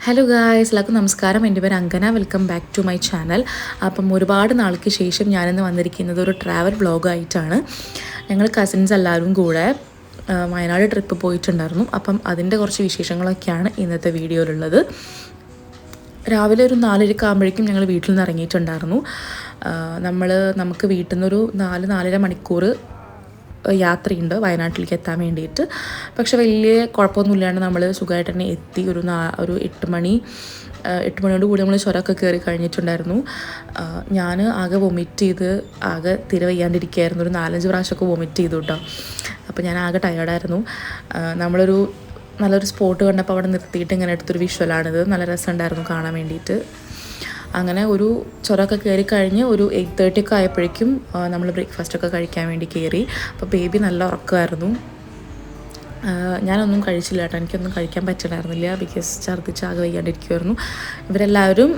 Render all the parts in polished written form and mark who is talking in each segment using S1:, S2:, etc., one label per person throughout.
S1: Hello guys, എല്ലാവർക്കും നമസ്കാരം. എൻ്റെ പേര് Angana. Welcome back to my channel. അപ്പം ഒരുപാട് നാൾക്ക് ശേഷം ഞാനിന്ന് വന്നിരിക്കുന്നത് ഒരു ട്രാവൽ വ്ളോഗായിട്ടാണ്. ഞങ്ങൾ കസിൻസ് എല്ലാവരും കൂടെ വയനാട് ട്രിപ്പ് പോയിട്ടുണ്ടായിരുന്നു. അപ്പം അതിൻ്റെ കുറച്ച് വിശേഷങ്ങളൊക്കെയാണ് ഇന്നത്തെ വീഡിയോയിലുള്ളത്. രാവിലെ ഒരു 4:30 ആകുമ്പോഴേക്കും ഞങ്ങൾ വീട്ടിൽ നിന്ന് ഇറങ്ങിയിട്ടുണ്ടായിരുന്നു. നമുക്ക് വീട്ടിൽ നിന്നൊരു 4-4.5 മണിക്കൂർ യാത്രയുണ്ട് വയനാട്ടിലേക്ക് എത്താൻ വേണ്ടിയിട്ട്. പക്ഷെ വലിയ കുഴപ്പമൊന്നുമില്ലാണ്ട് നമ്മൾ സുഖമായിട്ട് തന്നെ എത്തി. ഒരു 8 മണിയോട് കൂടി നമ്മൾ ചുരമൊക്കെ കയറി കഴിഞ്ഞിട്ടുണ്ടായിരുന്നു. ഞാൻ ആകെ വൊമിറ്റ് ചെയ്ത് ആകെ തിര വയ്യാണ്ടിരിക്കുകയായിരുന്നു. ഒരു 4-5 പ്രാവശ്യമൊക്കെ വൊമിറ്റ് ചെയ്തു കേട്ടോ. അപ്പോൾ ഞാൻ ആകെ ടയേർഡായിരുന്നു. നല്ലൊരു സ്പോട്ട് കണ്ടപ്പോൾ അവിടെ നിർത്തിയിട്ട് ഇങ്ങനെ എടുത്തൊരു വിഷ്വലാണിത്. നല്ല രസമുണ്ടായിരുന്നു കാണാൻ വേണ്ടിയിട്ട്. അങ്ങനെ ഒരു ചുരമൊക്കെ കയറി കഴിഞ്ഞ് ഒരു 8:30 ഒക്കെ ആയപ്പോഴേക്കും നമ്മൾ ബ്രേക്ക്ഫാസ്റ്റൊക്കെ കഴിക്കാൻ വേണ്ടി കയറി. അപ്പോൾ ബേബി നല്ല ഉറക്കമായിരുന്നു. ഞാനൊന്നും കഴിച്ചില്ല കേട്ടോ. എനിക്കൊന്നും കഴിക്കാൻ പറ്റില്ലായിരുന്നില്ല. ബിക്കോസ് ഛർദ്ദിച്ച് ആകെ വയ്യാണ്ടിരിക്കുമായിരുന്നു. ഇവരെല്ലാവരും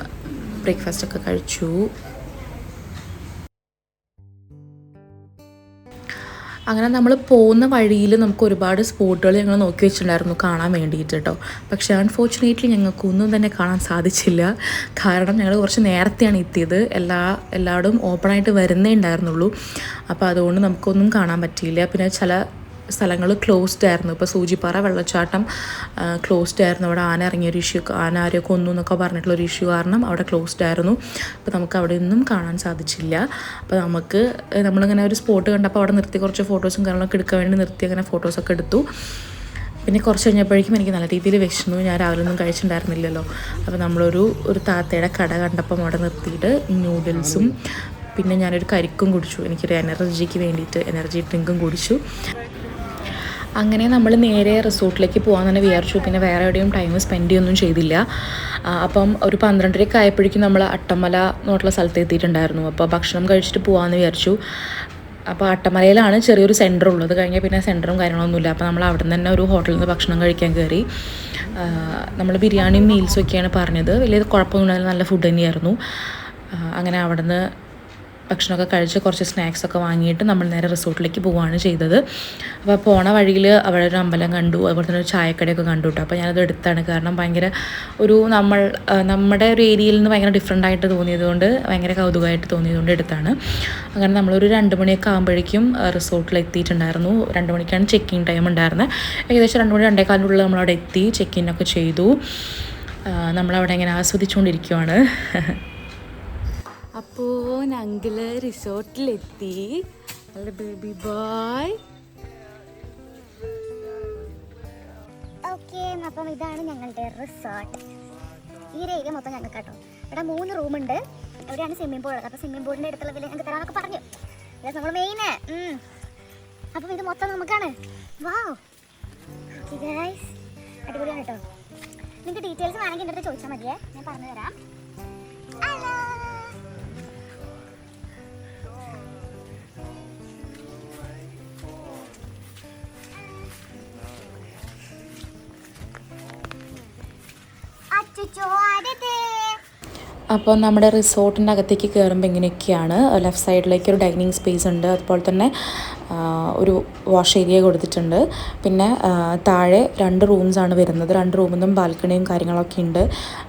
S1: ബ്രേക്ക്ഫാസ്റ്റൊക്കെ കഴിച്ചു. അങ്ങനെ നമ്മൾ പോകുന്ന വഴിയിൽ നമുക്ക് ഒരുപാട് സ്പോട്ടുകൾ ഞങ്ങൾ നോക്കി വെച്ചിട്ടുണ്ടായിരുന്നു കാണാൻ വേണ്ടിയിട്ട് കേട്ടോ. പക്ഷേ അൺഫോർച്ചുനേറ്റ്ലി ഞങ്ങൾക്കൊന്നും തന്നെ കാണാൻ സാധിച്ചില്ല. കാരണം ഞങ്ങൾ കുറച്ച് നേരത്തെയാണ് എത്തിയത്. എല്ലായിടും ഓപ്പണായിട്ട് വരുന്നേ ഉണ്ടായിരുന്നുള്ളൂ. അപ്പോൾ അതുകൊണ്ട് നമുക്കൊന്നും കാണാൻ പറ്റിയില്ല. പിന്നെ ചില സ്ഥലങ്ങൾ ക്ലോസ്ഡ് ആയിരുന്നു. ഇപ്പോൾ സൂചിപ്പാറ വെള്ളച്ചാട്ടം ക്ലോസ്ഡ് ആയിരുന്നു. അവിടെ ആന ഇറങ്ങിയൊരു ഇഷ്യൂ, ആന ആരെയോ കൊന്നു എന്നൊക്കെ പറഞ്ഞിട്ടുള്ളൊരു ഇഷ്യൂ കാരണം അവിടെ ക്ലോസ്ഡ് ആയിരുന്നു. അപ്പോൾ നമുക്ക് അവിടെ ഒന്നും കാണാൻ സാധിച്ചില്ല. അപ്പോൾ നമ്മളിങ്ങനെ ഒരു സ്പോട്ട് കണ്ടപ്പോൾ അവിടെ നിർത്തി കുറച്ച് ഫോട്ടോസും കാര്യങ്ങളൊക്കെ എടുക്കാൻ വേണ്ടി നിർത്തി അങ്ങനെ ഫോട്ടോസൊക്കെ എടുത്തു. പിന്നെ കുറച്ച് കഴിഞ്ഞപ്പോഴേക്കും എനിക്ക് നല്ല രീതിയിൽ വിശന്നു. ഞാൻ രാവിലെ ഒന്നും കഴിച്ചിട്ടുണ്ടായിരുന്നില്ലല്ലോ. അപ്പോൾ നമ്മളൊരു താത്തയുടെ കട കണ്ടപ്പം അവിടെ നിർത്തിയിട്ട് നൂഡിൽസും പിന്നെ ഞാനൊരു കരിക്കും കുടിച്ചു. എനിക്കൊരു എനർജിക്ക് വേണ്ടിയിട്ട് എനർജി ഡ്രിങ്കും കുടിച്ചു. അങ്ങനെ നമ്മൾ നേരെ റിസോർട്ടിലേക്ക് പോകാൻ തന്നെ വിചാരിച്ചു. പിന്നെ വേറെ എവിടെയും ടൈം സ്പെൻഡ് ചെയ്യൊന്നും ചെയ്തില്ല. അപ്പം ഒരു 12:30 ആയപ്പോഴേക്കും നമ്മൾ അട്ടമല എന്നുള്ള സ്ഥലത്ത് എത്തിയിട്ടുണ്ടായിരുന്നു. അപ്പോൾ ഭക്ഷണം കഴിച്ചിട്ട് പോകാമെന്ന് വിചാരിച്ചു. അപ്പോൾ അട്ടമലയിലാണ് ചെറിയൊരു സെൻറ്റർ ഉള്ളത്. കഴിഞ്ഞാൽ പിന്നെ സെൻറ്ററും കാര്യങ്ങളൊന്നുമില്ല. അപ്പോൾ നമ്മൾ അവിടെ നിന്ന് തന്നെ ഒരു ഹോട്ടലിൽ നിന്ന് ഭക്ഷണം കഴിക്കാൻ കയറി. നമ്മൾ ബിരിയാണിയും മീൽസും ഒക്കെയാണ് പറഞ്ഞത്. വലിയ കുഴപ്പമൊന്നുമില്ല, നല്ല ഫുഡ് തന്നെയായിരുന്നു. അങ്ങനെ അവിടെ നിന്ന് ഭക്ഷണമൊക്കെ കഴിച്ച് കുറച്ച് സ്നാക്സൊക്കെ വാങ്ങിയിട്ട് നമ്മൾ നേരെ റിസോർട്ടിലേക്ക് പോവുകയാണ് ചെയ്തത്. അപ്പോൾ പോണ വഴിയിൽ അവിടെ ഒരു അമ്പലം കണ്ടു, അതുപോലെ തന്നെ ഒരു ചായക്കടയൊക്കെ കണ്ടു കേട്ടോ. അപ്പോൾ ഞാനത് എടുത്താണ്. കാരണം ഭയങ്കര നമ്മുടെ ഒരു ഏരിയയിൽ നിന്ന് ഭയങ്കര ഡിഫറെൻ്റ് ആയിട്ട് തോന്നിയതുകൊണ്ട്, ഭയങ്കര കൗതുകമായിട്ട് തോന്നിയതുകൊണ്ട് എടുത്താണ്. അങ്ങനെ നമ്മളൊരു 2 മണിയൊക്കെ ആകുമ്പോഴേക്കും റിസോർട്ടിൽ എത്തിയിട്ടുണ്ടായിരുന്നു. 2 മണിക്കാണ് ചെക്കിങ് ടൈം ഉണ്ടായിരുന്നത്. ഏകദേശം 2 മണി 2:15 നമ്മളവിടെ എത്തി. ചെക്കിനൊക്കെ ചെയ്തു. നമ്മളവിടെ ഇങ്ങനെ ആസ്വദിച്ചുകൊണ്ടിരിക്കുവാണ്. അപ്പോൾ ഞങ്ങള് റിസോർട്ടിലെത്തി. നല്ല ബേബി ബോയ്.
S2: ഓക്കെ, അപ്പം ഇതാണ് ഞങ്ങളുടെ റിസോർട്ട്. ഈ ഒരു ഏരിയ മൊത്തം ഞങ്ങൾക്ക് കേട്ടോ. ഇവിടെ 3 റൂമുണ്ട്. എവിടെയാണ് സ്വിമ്മിംഗ് പൂൾ ഉള്ളത്. അപ്പോൾ സ്വിമ്മിംഗ് പൂളിൻ്റെ അടുത്തുള്ള വില ഞങ്ങൾക്ക് തരാനൊക്കെ പറഞ്ഞു. ഇല്ല നമ്മൾ മെയിന്. അപ്പം ഇത് മൊത്തം നമുക്കാണ്. വാവ്, ഗൈസ് അടിപൊളിയാണ് കേട്ടോ. നിങ്ങൾക്ക് ഡീറ്റെയിൽസ് വേണമെങ്കിൽ എൻ്റെ അടുത്ത് ചോദിച്ചാൽ മതിയേ, ഞാൻ പറഞ്ഞു തരാം. ഹലോ,
S1: അപ്പോൾ നമ്മുടെ റിസോർട്ടിൻ്റെ അകത്തേക്ക് കയറുമ്പോൾ ഇങ്ങനെയൊക്കെയാണ്. ലെഫ്റ്റ് സൈഡിലേക്ക് ഒരു ഡൈനിങ് സ്പേസ് ഉണ്ട്. അതുപോലെ തന്നെ ഒരു വാഷ് ഏരിയ കൊടുത്തിട്ടുണ്ട്. പിന്നെ താഴെ 2 റൂംസാണ് വരുന്നത്. 2 റൂമിൽ നിന്നും ബാൽക്കണിയും കാര്യങ്ങളൊക്കെ ഉണ്ട്.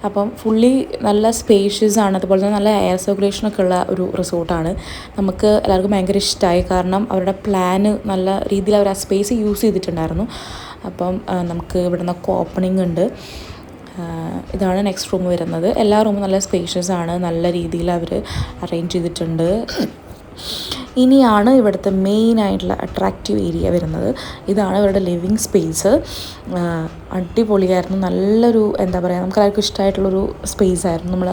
S1: അപ്പം ഫുള്ളി നല്ല സ്പേഷ്യസ് ആണ്. അതുപോലെ തന്നെ നല്ല എയർ സർക്കുലേഷനൊക്കെ ഉള്ള ഒരു റിസോർട്ടാണ്. നമുക്ക് എല്ലാവർക്കും ഭയങ്കര ഇഷ്ടമായി. കാരണം അവരുടെ പ്ലാന് നല്ല രീതിയിൽ അവർ ആ സ്പേസ് യൂസ് ചെയ്തിട്ടുണ്ടായിരുന്നു. അപ്പം നമുക്ക് ഇവിടെ നിന്നൊക്കെ ഓപ്പണിംഗ് ഉണ്ട്. ഇതാണ് നെക്സ്റ്റ് റൂം വരുന്നത്. എല്ലാ റൂമും നല്ല സ്പേഷ്യസ് ആണ്. നല്ല രീതിയിൽ അവർ അറേഞ്ച് ചെയ്തിട്ടുണ്ട്. ഇനിയാണ് ഇവിടുത്തെ മെയിനായിട്ടുള്ള അട്രാക്റ്റീവ് ഏരിയ വരുന്നത്. ഇതാണ് ഇവരുടെ ലിവിങ് സ്പേസ്. അടിപൊളിയായിരുന്നു. നല്ലൊരു എന്താ പറയുക, നമുക്ക് എല്ലാവർക്കും ഇഷ്ടമായിട്ടുള്ളൊരു സ്പേസ് ആയിരുന്നു. നമ്മൾ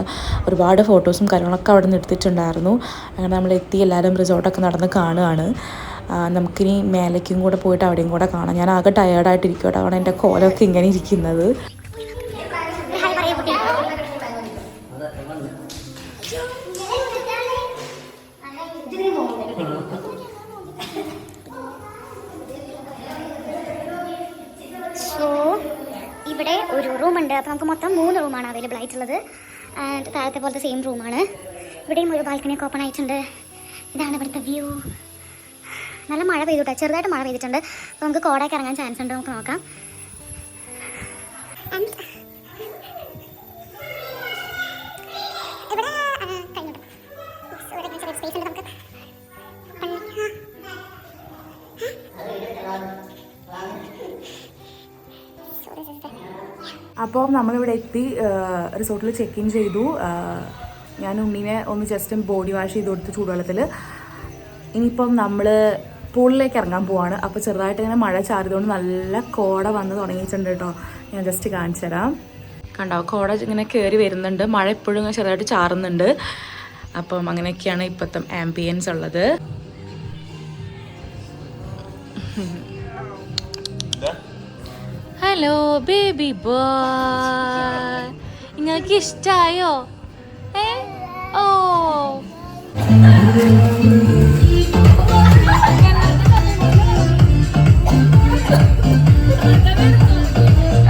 S1: ഒരുപാട് ഫോട്ടോസും കാര്യങ്ങളൊക്കെ അവിടെ നിന്ന് എടുത്തിട്ടുണ്ടായിരുന്നു. അങ്ങനെ നമ്മൾ എത്തി എല്ലാവരും റിസോർട്ടൊക്കെ നടന്ന് കാണുകയാണ്. നമുക്കിനി മേലേക്കും കൂടെ പോയിട്ട് അവിടെയും കൂടെ കാണാം. ഞാൻ ആകെ ടയേർഡായിട്ടിരിക്കും കേട്ടോ. അവിടെ എൻ്റെ കോലമൊക്കെ ഇങ്ങനെ ഇരിക്കുന്നത്.
S2: ഇവിടെ ഒരു റൂമുണ്ട്. അപ്പോൾ നമുക്ക് മൊത്തം 3 റൂമാണ് അവൈലബിൾ ആയിട്ടുള്ളത്. താഴത്തെ പോലത്തെ സെയിം റൂമാണ്. ഇവിടെയും ഒരു ബാൽക്കണിയൊക്കെ ഓപ്പൺ ആയിട്ടുണ്ട്. ഇതാണ് ഇവിടുത്തെ വ്യൂ. നല്ല മഴ പെയ്തുട്ടോ, ചെറുതായിട്ട് മഴ പെയ്തിട്ടുണ്ട്. അപ്പോൾ നമുക്ക് കോടയൊക്കെ ഇറങ്ങാൻ ചാൻസ് ഉണ്ട്. നമുക്ക് നോക്കാം.
S1: അപ്പോൾ നമ്മളിവിടെ എത്തി റിസോർട്ടിൽ ചെക്ക് ഇൻ ചെയ്തു. ഞാൻ ഉണ്ണീനെ ഒന്ന് ജസ്റ്റ് ബോഡി വാഷ് ചെയ്ത് കൊടുത്ത് ചൂടുവെള്ളത്തിൽ. ഇനിയിപ്പം നമ്മൾ പൂളിലേക്ക് ഇറങ്ങാൻ പോവാണ്. അപ്പോൾ ചെറുതായിട്ട് ഇങ്ങനെ മഴ ചാറിയതുകൊണ്ട് നല്ല കോട വന്ന് തുടങ്ങിയിട്ടുണ്ട് കേട്ടോ. ഞാൻ ജസ്റ്റ് കാണിച്ചു തരാം. കണ്ടോ, കോട ഇങ്ങനെ കയറി വരുന്നുണ്ട്. മഴ എപ്പോഴും ഇങ്ങനെ ചെറുതായിട്ട് ചാറുന്നുണ്ട്. അപ്പം അങ്ങനെയൊക്കെയാണ് ഇപ്പോഴത്തെ ആംബിയൻസ് ഉള്ളത്. ഹലോ ബേബി ബോയ്, നിങ്ങൾക്ക് ഇഷ്ടായോ? ഓ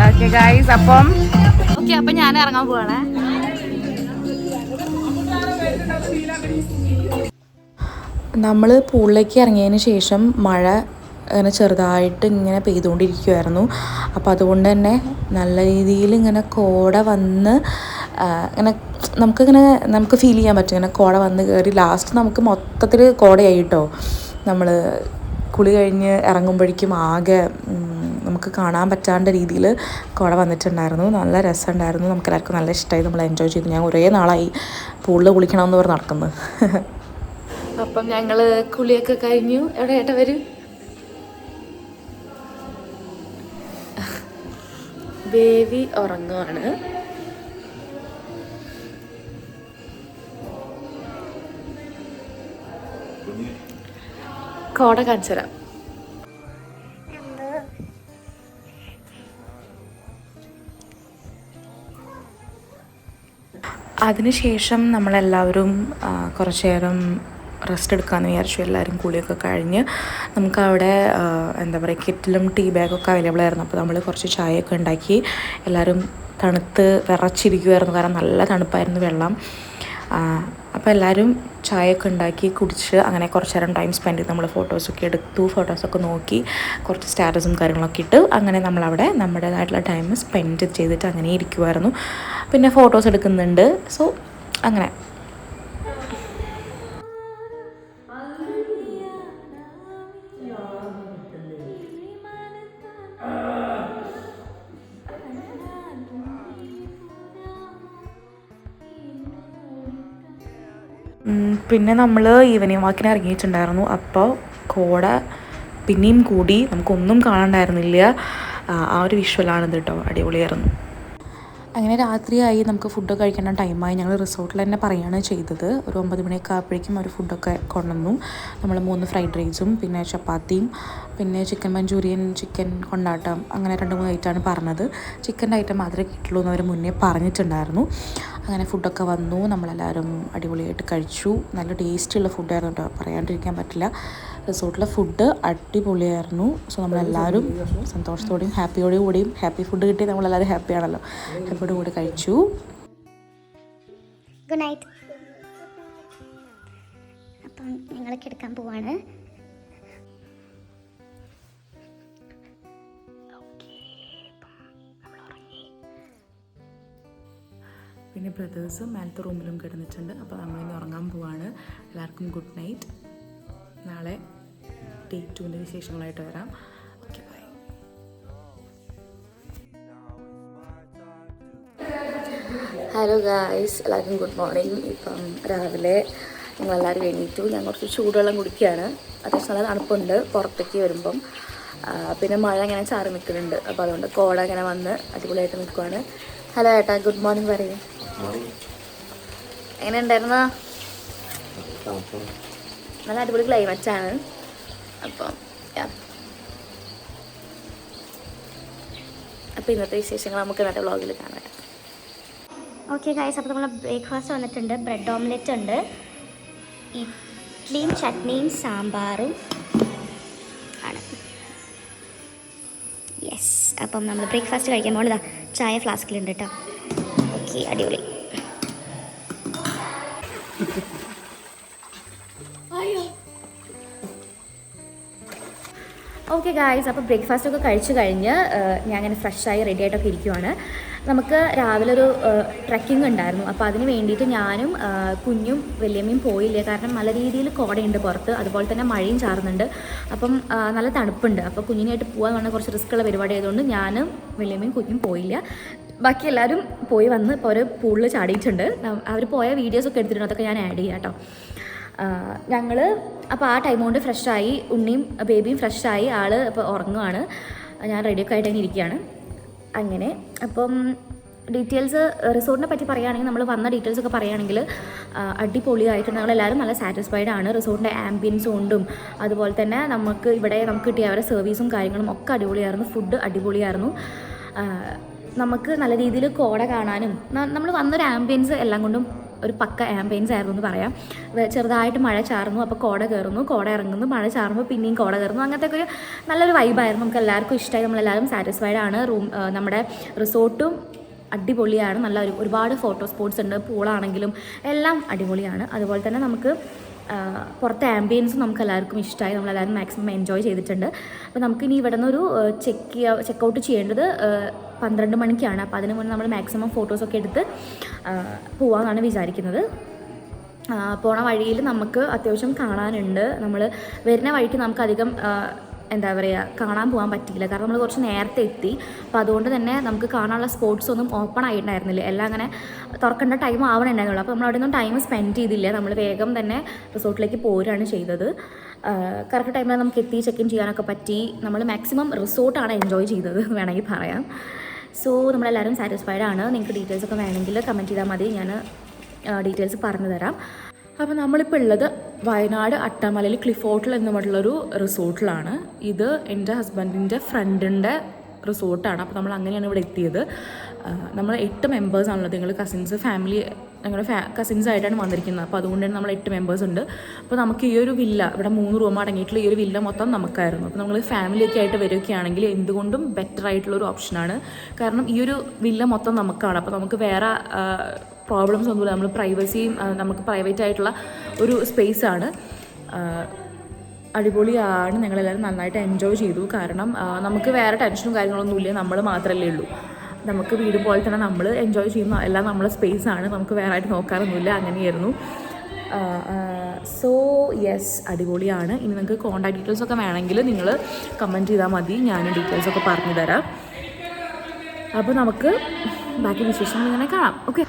S1: ഓക്കെ ഗൈസ്, അപ്പം ഞാൻ ഇറങ്ങാൻ പോവാണേ. നമ്മൾ പൂളിലേക്ക് ഇറങ്ങിയതിന് ശേഷം മഴ ഇങ്ങനെ ചെറുതായിട്ട് ഇങ്ങനെ പെയ്തുകൊണ്ടിരിക്കുമായിരുന്നു. അപ്പോൾ അതുകൊണ്ട് തന്നെ നല്ല രീതിയിൽ ഇങ്ങനെ കോട വന്ന് ഇങ്ങനെ നമുക്ക് ഫീൽ ചെയ്യാൻ പറ്റും. ഇങ്ങനെ കോട വന്ന് കയറി ലാസ്റ്റ് നമുക്ക് മൊത്തത്തിൽ കോടയായി കേട്ടോ. നമ്മൾ കുളി കഴിഞ്ഞ് ഇറങ്ങുമ്പോഴേക്കും ആകെ നമുക്ക് കാണാൻ പറ്റാണ്ട രീതിയിൽ കോട വന്നിട്ടുണ്ടായിരുന്നു. നല്ല രസമുണ്ടായിരുന്നു. നമുക്കെല്ലാവർക്കും നല്ല ഇഷ്ടമായി. നമ്മൾ എൻജോയ് ചെയ്തു. ഞാൻ കുറേ നാളായി പൂളിൽ കുളിക്കണമെന്ന് പറഞ്ഞ് നടക്കുന്നത്. അപ്പം ഞങ്ങൾ കുളിയൊക്കെ കഴിഞ്ഞു. എവിടെ ഏട്ടാ വരും? ബേബി ഉറങ്ങുവാണ്. കോട കാണിച്ചു തരാം. അതിനുശേഷം നമ്മളെല്ലാവരും കുറച്ച് നേരം റെസ്റ്റ് എടുക്കാമെന്ന് വിചാരിച്ചു. എല്ലാവരും കുളിയൊക്കെ കഴിഞ്ഞ് നമുക്കവിടെ എന്താ പറയുക, കെറ്റിലും ടീ ബാഗൊക്കെ അവൈലബിൾ ആയിരുന്നു. അപ്പോൾ നമ്മൾ കുറച്ച് ചായയൊക്കെ ഉണ്ടാക്കി എല്ലാവരും തണുത്ത് വിറച്ചിരിക്കുമായിരുന്നു. കാരണം നല്ല തണുപ്പായിരുന്നു വെള്ളം. അപ്പോൾ എല്ലാവരും ചായയൊക്കെ ഉണ്ടാക്കി കുടിച്ച് അങ്ങനെ കുറച്ച് നേരം ടൈം സ്പെൻഡ് ചെയ്ത് നമ്മൾ ഫോട്ടോസൊക്കെ എടുത്തു. ഫോട്ടോസൊക്കെ നോക്കി കുറച്ച് സ്റ്റാറ്റസും കാര്യങ്ങളൊക്കെ ഇട്ട് അങ്ങനെ നമ്മളവിടെ നമ്മുടേതായിട്ടുള്ള ടൈം സ്പെൻഡ് ചെയ്തിട്ട് അങ്ങനെ ഇരിക്കുമായിരുന്നു. പിന്നെ ഫോട്ടോസ് എടുക്കുന്നുണ്ട്. സോ അങ്ങനെ പിന്നെ നമ്മൾ ഈവനിങ് വാക്കിന് ഇറങ്ങിയിട്ടുണ്ടായിരുന്നു. അപ്പോൾ കോട പിന്നെയും കൂടി, നമുക്കൊന്നും കാണാണ്ടായിരുന്നില്ല. ആ ഒരു വിഷ്വലാണിത് കേട്ടോ. അടിപൊളിയായിരുന്നു. അങ്ങനെ രാത്രിയായി, നമുക്ക് ഫുഡ് കഴിക്കേണ്ട ടൈമായി. ഞങ്ങൾ റിസോർട്ടിൽ തന്നെ പറയുകയാണ് ചെയ്തത്. ഒരു 9 മണിയൊക്കെ ആയപ്പോഴേക്കും അവർ ഫുഡൊക്കെ കൊണ്ടുവന്നു. നമ്മൾ 3 ഫ്രൈഡ് റൈസും പിന്നെ ചപ്പാത്തിയും പിന്നെ ചിക്കൻ മഞ്ചൂരിയൻ, ചിക്കൻ കൊണ്ടാട്ടം, അങ്ങനെ 2-3 ഐറ്റമാണ് പറഞ്ഞത്. ചിക്കൻ്റെ ഐറ്റം മാത്രമേ കിട്ടുള്ളൂ എന്ന് അവർ മുന്നേ പറഞ്ഞിട്ടുണ്ടായിരുന്നു. അങ്ങനെ ഫുഡൊക്കെ വന്നു. നമ്മളെല്ലാവരും അടിപൊളിയായിട്ട് കഴിച്ചു. നല്ല ടേസ്റ്റുള്ള ഫുഡായിരുന്നു കേട്ടോ, പറയാണ്ടിരിക്കാൻ പറ്റില്ല. റിസോർട്ടിലെ ഫുഡ് അടിപൊളിയായിരുന്നു. സോ നമ്മളെല്ലാവരും സന്തോഷത്തോടെയും ഹാപ്പിയോടുകൂടിയും, ഹാപ്പി ഫുഡ് കിട്ടി നമ്മളെല്ലാവരും ഹാപ്പിയാണല്ലോ, ഹാപ്പിയോട് കൂടി കഴിച്ചു.
S2: Good night. അപ്പം ഞങ്ങളൊക്കെ എടുക്കാൻ പോവാണ്.
S1: പിന്നെ ബ്രദേഴ്സ് മേലത്തെ റൂമിലും കിടന്നിട്ടുണ്ട്. അപ്പോൾ നമ്മളിന്ന് ഉറങ്ങാൻ പോവാണ്. എല്ലാവർക്കും ഗുഡ് നൈറ്റ്. നാളെ ഡേ 2ൻ്റെ വിശേഷങ്ങളായിട്ട് വരാം. Okay, bye. ഹലോ ഗായ്സ്, എല്ലാവർക്കും ഗുഡ് മോർണിംഗ്. ഇപ്പം രാവിലെ ഞങ്ങളെല്ലാവരും എണീറ്റു. ഞാൻ കുറച്ച് ചൂടുവെള്ളം കുടിക്കുകയാണ്. അത്യാവശ്യം നല്ല തണുപ്പുണ്ട് പുറത്തേക്ക് വരുമ്പം. പിന്നെ മഴ ഇങ്ങനെ ചാറി നിൽക്കുന്നുണ്ട്. അപ്പോൾ അതുകൊണ്ട് കോട ഇങ്ങനെ വന്ന് അടിപൊളിയായിട്ട് നിൽക്കുവാണ്. ഹലോ ഏട്ടാ, ഗുഡ് മോർണിംഗ് പറയും. എങ്ങനെ ഉണ്ടായിരുന്നോ? നല്ല അടിപൊളി ക്ലൈമറ്റാണ്. അപ്പം ഇന്നത്തെ വിശേഷങ്ങൾ നമുക്ക് ഇന്നത്തെ വ്ളോഗിൽ കാണാം.
S2: ഓക്കെ ഗൈസ്, അപ്പോൾ നമ്മൾ ബ്രേക്ക്ഫാസ്റ്റ് വന്നിട്ടുണ്ട്. ബ്രെഡ് ഓംലെറ്റ് ഉണ്ട്, ഇഡ്ഡലിയും ചട്നിയും സാമ്പാറും ആണ്. യെസ്, അപ്പം നമ്മൾ ബ്രേക്ക്ഫാസ്റ്റ് കഴിക്കാൻ പോകുന്നത് ചായ ഫ്ലാസ്കിലുണ്ട് കേട്ടോ. ഓക്കെ, അടിപൊളി. ഓക്കെ ഗായ്സ്, അപ്പോൾ ബ്രേക്ക്ഫാസ്റ്റൊക്കെ കഴിച്ചു കഴിഞ്ഞ് ഞാൻ അങ്ങനെ ഫ്രഷായി റെഡി ആയിട്ടൊക്കെ ഇരിക്കുവാണ്. നമുക്ക് രാവിലെ ഒരു ട്രക്കിംഗ് ഉണ്ടായിരുന്നു. അപ്പോൾ അതിന് വേണ്ടിയിട്ട് ഞാനും കുഞ്ഞും വല്യമ്മയും പോയില്ല. കാരണം നല്ല രീതിയിൽ കോടയുണ്ട് പുറത്ത്, അതുപോലെ തന്നെ മഴയും ചാറുന്നുണ്ട്. അപ്പം നല്ല തണുപ്പുണ്ട്. അപ്പോൾ കുഞ്ഞിനായിട്ട് പോകാൻ പറഞ്ഞാൽ കുറച്ച് റിസ്ക്കുള്ള പരിപാടി ആയതുകൊണ്ട് ഞാനും വല്യമ്മയും കുഞ്ഞും പോയില്ല.
S3: ബാക്കി എല്ലാവരും പോയി വന്ന് ഇപ്പോൾ ഒരു പൂളിൽ ചാടിയിട്ടുണ്ട്. അവർ പോയ വീഡിയോസൊക്കെ എടുത്തിട്ടുണ്ട്, അതൊക്കെ ഞാൻ ആഡ് ചെയ്യാം കേട്ടോ. ഞങ്ങൾ അപ്പോൾ ആ ടൈം കൊണ്ട് ഫ്രഷായി, ഉണ്ണിയും ബേബിയും ഫ്രഷായി, ആൾ ഇപ്പോൾ ഉറങ്ങുകയാണ്. ഞാൻ റെഡിയൊക്കെ ആയിട്ട് തന്നെ ഇരിക്കുകയാണ്. അങ്ങനെ അപ്പം ഡീറ്റെയിൽസ് റിസോർട്ടിനെ പറ്റി പറയുകയാണെങ്കിൽ, നമ്മൾ വന്ന ഡീറ്റെയിൽസൊക്കെ പറയുകയാണെങ്കിൽ അടിപൊളിയായിട്ട് ഞങ്ങളെല്ലാവരും നല്ല സാറ്റിസ്ഫൈഡ് ആണ്. റിസോർട്ടിൻ്റെ ആംബിയൻസ് കൊണ്ടും അതുപോലെ തന്നെ നമുക്ക് കിട്ടിയ അവരുടെ സർവീസും കാര്യങ്ങളും ഒക്കെ അടിപൊളിയായിരുന്നു. ഫുഡ് അടിപൊളിയായിരുന്നു. നമുക്ക് നല്ല രീതിയിൽ കോട കാണാനും നമ്മൾ വന്നൊരു ആംബിയൻസ് എല്ലാം കൊണ്ടും ഒരു പക്ക ആംബിയൻസ് ആയിരുന്നു എന്ന് പറയാം. ചെറുതായിട്ട് മഴ ചാറുന്നു, അപ്പോൾ കോട കയറുന്നു, കോട ഇറങ്ങുന്നു, മഴ ചാറുമ്പോൾ പിന്നെയും കോട കയറുന്നു. അങ്ങനത്തെ ഒരു നല്ലൊരു വൈബായിരുന്നു. നമുക്ക് എല്ലാവർക്കും ഇഷ്ടമായി, നമ്മളെല്ലാവരും സാറ്റിസ്ഫൈഡ് ആണ്. നമ്മുടെ റിസോർട്ടും അടിപൊളിയാണ്. നല്ല ഒരുപാട് ഫോട്ടോ സ്പോട്ട്സ് ഉണ്ട്, പൂളാണെങ്കിലും എല്ലാം അടിപൊളിയാണ്. അതുപോലെ തന്നെ നമുക്ക് പുറത്തെ ആംബിയൻസും നമുക്ക് എല്ലാവർക്കും ഇഷ്ടമായി, നമ്മളെല്ലാവരും മാക്സിമം എൻജോയ് ചെയ്തിട്ടുണ്ട്. അപ്പോൾ നമുക്കിനി ഇവിടെ നിന്നൊരു ചെക്കൗട്ട് ചെയ്യേണ്ടത് 12 മണിക്കാണ്. അപ്പോൾ അതിന് മുന്നേ നമ്മൾ മാക്സിമം ഫോട്ടോസൊക്കെ എടുത്ത് പോകാമെന്നാണ് വിചാരിക്കുന്നത്. പോണ വഴിയിൽ നമുക്ക് അത്യാവശ്യം കാണാനുണ്ട്. നമ്മൾ വരുന്ന വഴിക്ക് നമുക്കധികം എന്താ പറയുക കാണാൻ പോകാൻ പറ്റിയില്ല, കാരണം നമ്മൾ കുറച്ച് നേരത്തെ എത്തി. അപ്പോൾ അതുകൊണ്ട് തന്നെ നമുക്ക് കാണാനുള്ള സ്പോട്ട്സ് ഒന്നും ഓപ്പൺ ആയിട്ടുണ്ടായിരുന്നില്ല, എല്ലാം അങ്ങനെ തുറക്കേണ്ട ടൈം ആവണുണ്ടായിരുന്നുള്ളൂ. അപ്പോൾ നമ്മൾ അവിടെ ഒന്നും ടൈം സ്പെൻഡ് ചെയ്തില്ല, നമ്മൾ വേഗം തന്നെ റിസോർട്ടിലേക്ക് പോരുകയാണ് ചെയ്തത്. കറക്റ്റ് ടൈമിൽ നമുക്ക് എത്തി ചെക്ക് ഇൻ ചെയ്യാനൊക്കെ പറ്റി. നമ്മൾ മാക്സിമം റിസോർട്ടാണ് എൻജോയ് ചെയ്തത് വേണമെങ്കിൽ പറയാം. സോ നമ്മളെല്ലാവരും സാറ്റിസ്ഫൈഡ് ആണ്. നിങ്ങൾക്ക് ഡീറ്റെയിൽസൊക്കെ വേണമെങ്കിൽ കമൻറ്റ് ചെയ്താൽ മതി, ഞാൻ ഡീറ്റെയിൽസ് പറഞ്ഞു തരാം. അപ്പോൾ നമ്മളിപ്പോൾ ഉള്ളത് വയനാട് അട്ടമലയിൽ ക്ലിഫ് ഹോട്ടൽ എന്ന് പറഞ്ഞിട്ടുള്ളൊരു റിസോർട്ടിലാണ്. ഇത് എൻ്റെ ഹസ്ബൻഡിൻ്റെ ഫ്രണ്ടിൻ്റെ റിസോർട്ടാണ്. അപ്പോൾ നമ്മൾ അങ്ങനെയാണ് ഇവിടെ എത്തിയത്. നമ്മൾ 8 മെമ്പേഴ്സാണുള്ളത്. നിങ്ങൾ കസിൻസ് ഫാമിലി ഞങ്ങളുടെ കസിൻസായിട്ടാണ് വന്നിരിക്കുന്നത്. അപ്പോൾ അതുകൊണ്ട് തന്നെ നമ്മൾ 8 മെമ്പേഴ്സ് ഉണ്ട്. അപ്പോൾ നമുക്ക് ഈ ഒരു വില്ല, ഇവിടെ 3 റൂം അടങ്ങിയിട്ടുള്ള ഈ ഒരു വില്ല മൊത്തം നമുക്കായിരുന്നു. അപ്പോൾ നമ്മൾ ഫാമിലിയൊക്കെ ആയിട്ട് വരികയാണെങ്കിൽ എന്തുകൊണ്ടും ബെറ്റർ ആയിട്ടുള്ളൊരു ഓപ്ഷനാണ്. കാരണം ഈ ഒരു വില്ല മൊത്തം നമുക്കാണ്. അപ്പോൾ നമുക്ക് വേറെ പ്രോബ്ലംസ് ഒന്നുമില്ല. നമ്മൾ പ്രൈവസിയും നമുക്ക് പ്രൈവറ്റ് ആയിട്ടുള്ള ഒരു സ്പേസാണ്. അടിപൊളിയാണ്. ഞങ്ങളെല്ലാവരും നന്നായിട്ട് എൻജോയ് ചെയ്തു. കാരണം നമുക്ക് വേറെ ടെൻഷനും കാര്യങ്ങളൊന്നുമില്ല, നമ്മൾ മാത്രമല്ലേ ഉള്ളൂ. നമുക്ക് വീട് പോലെ തന്നെ നമ്മൾ എൻജോയ് ചെയ്യുന്ന എല്ലാം നമ്മളെ സ്പേസാണ്, നമുക്ക് വേറെ ആയിട്ട് നോക്കാറൊന്നുമില്ല. അങ്ങനെയായിരുന്നു. സോ യെസ്, അടിപൊളിയാണ്. ഇനി നിങ്ങൾക്ക് കോൺടാക്ട് ഡീറ്റെയിൽസൊക്കെ വേണമെങ്കിൽ നിങ്ങൾ കമൻറ്റ് ചെയ്താൽ മതി, ഞാൻ ഡീറ്റെയിൽസൊക്കെ പറഞ്ഞു തരാം. അപ്പോൾ നമുക്ക് ബാക്കി വിശേഷങ്ങൾ ഇങ്ങനെ കാണാം. ഓക്കെ.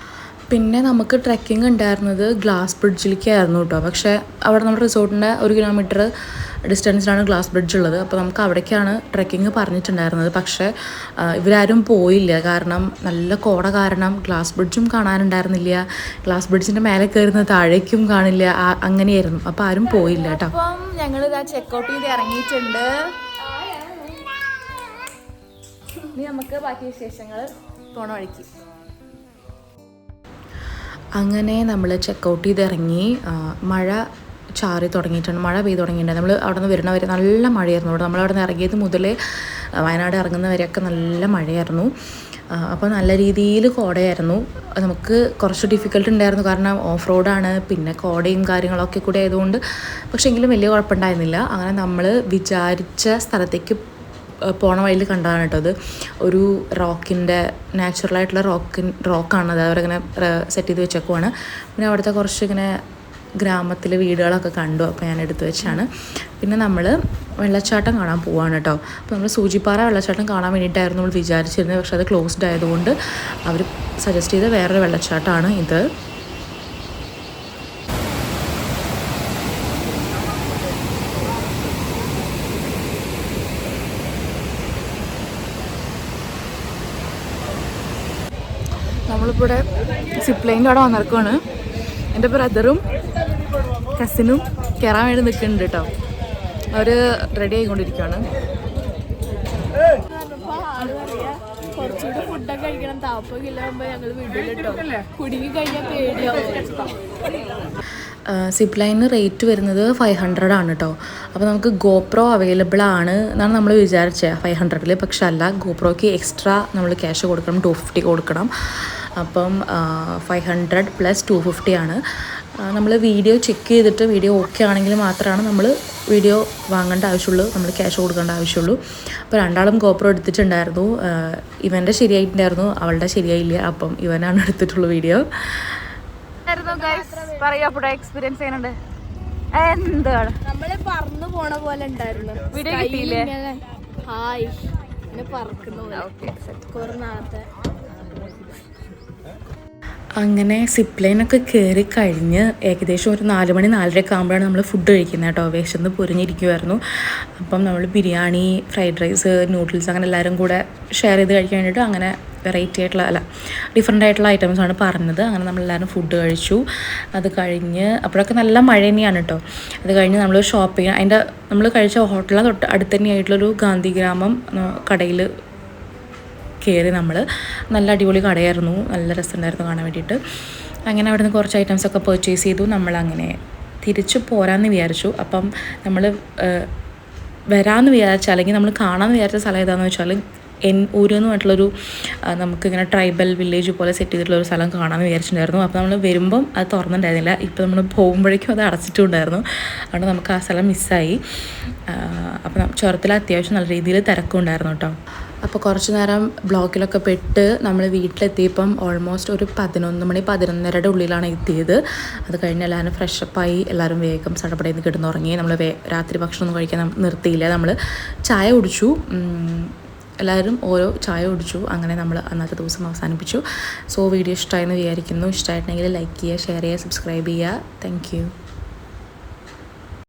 S1: പിന്നെ നമുക്ക് ട്രെക്കിംഗ് ഉണ്ടായിരുന്നത് ഗ്ലാസ് ബ്രിഡ്ജിലേക്കായിരുന്നു കേട്ടോ. പക്ഷേ അവിടെ നമ്മുടെ റിസോർട്ടിൻ്റെ 1 കിലോമീറ്റർ ഡിസ്റ്റൻസിലാണ് ഗ്ലാസ് ബ്രിഡ്ജ് ഉള്ളത്. അപ്പോൾ നമുക്ക് അവിടേക്കാണ് ട്രെക്കിംഗ് പറഞ്ഞിട്ടുണ്ടായിരുന്നത്. പക്ഷേ ഇവരാരും പോയില്ല, കാരണം നല്ല കോട കാരണം ഗ്ലാസ് ബ്രിഡ്ജും കാണാനുണ്ടായിരുന്നില്ല, ഗ്ലാസ് ബ്രിഡ്ജിൻ്റെ മേലെ കയറുന്ന താഴേക്കും കാണില്ല, അങ്ങനെയായിരുന്നു. അപ്പോൾ ആരും പോയില്ല കേട്ടോ.
S3: അപ്പം ഞങ്ങൾ ഇതാ ചെക്കൗട്ട് ചെയ്ത് ഇറങ്ങിയിട്ടുണ്ട്. ഇനി നമുക്ക് ബാക്കി വിശേഷങ്ങൾ പോണ വഴിക്ക്.
S1: അങ്ങനെ നമ്മൾ ചെക്കൗട്ട് ചെയ്ത് ഇറങ്ങി. മഴ ചാറി തുടങ്ങിയിട്ടുണ്ട്, മഴ പെയ്ത് തുടങ്ങിയിട്ടുണ്ട്. നമ്മൾ അവിടെ നിന്ന് വരുന്നവരെ നല്ല മഴയായിരുന്നു. അവിടെ നമ്മളവിടെ നിന്ന് ഇറങ്ങിയത് മുതലേ വയനാട് ഇറങ്ങുന്നവരെയൊക്കെ നല്ല മഴയായിരുന്നു. അപ്പോൾ നല്ല രീതിയിൽ കോടയായിരുന്നു. നമുക്ക് കുറച്ച് ഡിഫിക്കൽട്ട് ഉണ്ടായിരുന്നു, കാരണം ഓഫ് റോഡാണ്, പിന്നെ കോടയും കാര്യങ്ങളൊക്കെ കൂടി ആയതുകൊണ്ട്. പക്ഷേ എങ്കിലും വലിയ കുഴപ്പമുണ്ടായിരുന്നില്ല. അങ്ങനെ നമ്മൾ വിചാരിച്ച സ്ഥലത്തേക്ക് പോണ വഴിയിൽ കണ്ടതാണ് കേട്ടോ. അത് ഒരു റോക്കിൻ്റെ നാച്ചുറലായിട്ടുള്ള റോക്കാണ് അത്, അവരിങ്ങനെ സെറ്റ് ചെയ്ത് വെച്ചേക്കുവാണ്. പിന്നെ അവിടുത്തെ കുറച്ച് ഇങ്ങനെ ഗ്രാമത്തിലെ വീടുകളൊക്കെ കണ്ടു, അപ്പോൾ ഞാൻ എടുത്തു വെച്ചാണ്. പിന്നെ നമ്മൾ വെള്ളച്ചാട്ടം കാണാൻ പോവാണ് കേട്ടോ. അപ്പോൾ നമ്മൾ സൂചിപ്പാറ വെള്ളച്ചാട്ടം കാണാൻ വേണ്ടിയിട്ടായിരുന്നു നമ്മൾ വിചാരിച്ചിരുന്നത്. പക്ഷേ അത് ക്ലോസ്ഡ് ആയതുകൊണ്ട് അവർ സജസ്റ്റ് ചെയ്ത വേറൊരു വെള്ളച്ചാട്ടമാണ് ഇത്. നമ്മളിപ്പോൾ ഇവിടെ സിപ്പ് ലൈനിൻ്റെ അവിടെ വന്നിറക്കുവാണ്. എൻ്റെ ബ്രദറും കസിനും കയറാൻ വേണ്ടി നിൽക്കുന്നുണ്ട് കേട്ടോ. അവർ റെഡി ആയിക്കൊണ്ടിരിക്കുകയാണ്.
S4: കുറച്ചുകൂടെ ഫുഡൊക്കെ കഴിക്കണം, 40 കിലോ ആകുമ്പോൾ ഞങ്ങൾ വീട്ടിൽ കേട്ടോ, കുടുങ്ങി കഴിഞ്ഞാൽ പേടിയാവും.
S1: സിപ്പ് ലൈനിന് റേറ്റ് വരുന്നത് 500 ആണ് കേട്ടോ. അപ്പോൾ നമുക്ക് ഗോപ്രോ അവൈലബിൾ ആണ് എന്നാണ് നമ്മൾ വിചാരിച്ചത് 500-ൽ. പക്ഷെ അല്ല, ഗോപ്രോയ്ക്ക് എക്സ്ട്രാ നമ്മൾ ക്യാഷ് കൊടുക്കണം, 250 കൊടുക്കണം. അപ്പം 500 + 250 ആണ്. നമ്മൾ വീഡിയോ ചെക്ക് ചെയ്തിട്ട് വീഡിയോ ഓക്കെ ആണെങ്കിൽ മാത്രമാണ് നമ്മൾ വീഡിയോ വാങ്ങേണ്ട ആവശ്യമുള്ളൂ, നമ്മൾ ക്യാഷ് കൊടുക്കേണ്ട ആവശ്യമുള്ളൂ. അപ്പോൾ രണ്ടാളും ഗോപ്രോ എടുത്തിട്ടുണ്ടായിരുന്നു. ഇവൻ്റെ ശരിയായിട്ടുണ്ടായിരുന്നു, അവളുടെ ശരിയായില്ല. അപ്പം ഇവനാണ് എടുത്തിട്ടുള്ളൂ വീഡിയോ.
S3: എക്സ്പീരിയൻസ് ചെയ്യുന്നുണ്ട്. എന്താണ്
S4: നമ്മള് പറന്നു പോണ പോലെ ഉണ്ടായിരുന്നു.
S3: വീഡിയോ കിട്ടിയില്ലേ?
S4: ഹായ്, പിന്നെ പറക്കുന്ന പോലെ. കുറേ നാളത്തെ
S1: അങ്ങനെ സിപ്പ് ലൈനൊക്കെ കയറി കഴിഞ്ഞ് ഏകദേശം ഒരു 4 മണി 4:30 ആകുമ്പോഴാണ് നമ്മൾ ഫുഡ് കഴിക്കുന്നത് കേട്ടോ. വിശന്ന് പൊരിഞ്ഞിരിക്കുമായിരുന്നു. അപ്പം നമ്മൾ ബിരിയാണി, ഫ്രൈഡ് റൈസ്, നൂഡിൽസ് അങ്ങനെ എല്ലാവരും കൂടെ ഷെയർ ചെയ്ത് കഴിക്കാൻ വേണ്ടിയിട്ട് അങ്ങനെ വെറൈറ്റി ആയിട്ടുള്ള ഡിഫറെൻ്റ് ആയിട്ടുള്ള ഐറ്റംസാണ് പറഞ്ഞത്. അങ്ങനെ നമ്മളെല്ലാവരും ഫുഡ് കഴിച്ചു. അത് കഴിഞ്ഞ് അപ്പോഴൊക്കെ നല്ല മഴ തന്നെയാണ് കേട്ടോ. അത് കഴിഞ്ഞ് നമ്മൾ ഷോപ്പിംഗ് നമ്മൾ കഴിച്ച ഹോട്ടലിന് തൊട്ട് അടുത്ത് തന്നെയായിട്ടുള്ളൊരു ഗാന്ധിഗ്രാമം കടയിൽ കയറി. നമ്മൾ നല്ല അടിപൊളി കടയായിരുന്നു, നല്ല രസമുണ്ടായിരുന്നു കാണാൻ വേണ്ടിയിട്ട്. അങ്ങനെ അവിടെ നിന്ന് കുറച്ച് ഐറ്റംസൊക്കെ പർച്ചേസ് ചെയ്തു. നമ്മളങ്ങനെ തിരിച്ച് പോരാമെന്ന് വിചാരിച്ചു. അപ്പം നമ്മൾ വരാമെന്ന് വിചാരിച്ച, അല്ലെങ്കിൽ നമ്മൾ കാണാമെന്ന് വിചാരിച്ച സ്ഥലം ഏതാണെന്ന് വെച്ചാൽ ഊര് എന്ന് പറഞ്ഞിട്ടുള്ളൊരു നമുക്കിങ്ങനെ ട്രൈബൽ വില്ലേജ് പോലെ സെറ്റ് ചെയ്തിട്ടുള്ളൊരു സ്ഥലം കാണാമെന്ന് വിചാരിച്ചിട്ടുണ്ടായിരുന്നു. അപ്പോൾ നമ്മൾ വരുമ്പം അത് തുറന്നിട്ടുണ്ടായിരുന്നില്ല. ഇപ്പോൾ നമ്മൾ പോകുമ്പോഴേക്കും അത് അടച്ചിട്ടുണ്ടായിരുന്നു. അതുകൊണ്ട് നമുക്ക് ആ സ്ഥലം മിസ്സായി. അപ്പോൾ ചുരത്തിൽ അത്യാവശ്യം നല്ല രീതിയിൽ തിരക്കുണ്ടായിരുന്നു കേട്ടോ. അപ്പോൾ കുറച്ച് നേരം ബ്ലോക്കിലൊക്കെ പെട്ട് നമ്മൾ വീട്ടിലെത്തിയപ്പം ഓൾമോസ്റ്റ് ഒരു 11 മണി 11:30 ഉള്ളിലാണ് എത്തിയത്. അത് കഴിഞ്ഞ് എല്ലാവരും ഫ്രഷപ്പായി എല്ലാവരും വേഗം സടപടയിൽ നിന്ന് കിടന്നുറങ്ങി. നമ്മൾ രാത്രി ഭക്ഷണമൊന്നും കഴിക്കാൻ നിർത്തിയില്ല. നമ്മൾ ചായ കുടിച്ചു. എല്ലാവരും ഓരോ ചായ കുടിച്ചു. അങ്ങനെ നമ്മൾ അന്നത്തെ ദിവസം അവസാനിപ്പിച്ചു. സോ വീഡിയോ ഇഷ്ടമായെന്ന് വിചാരിക്കുന്നു. ഇഷ്ടമായിട്ടുണ്ടെങ്കിൽ ലൈക്ക് ചെയ്യുക, ഷെയർ ചെയ്യുക, സബ്സ്ക്രൈബ് ചെയ്യുക. Thank you.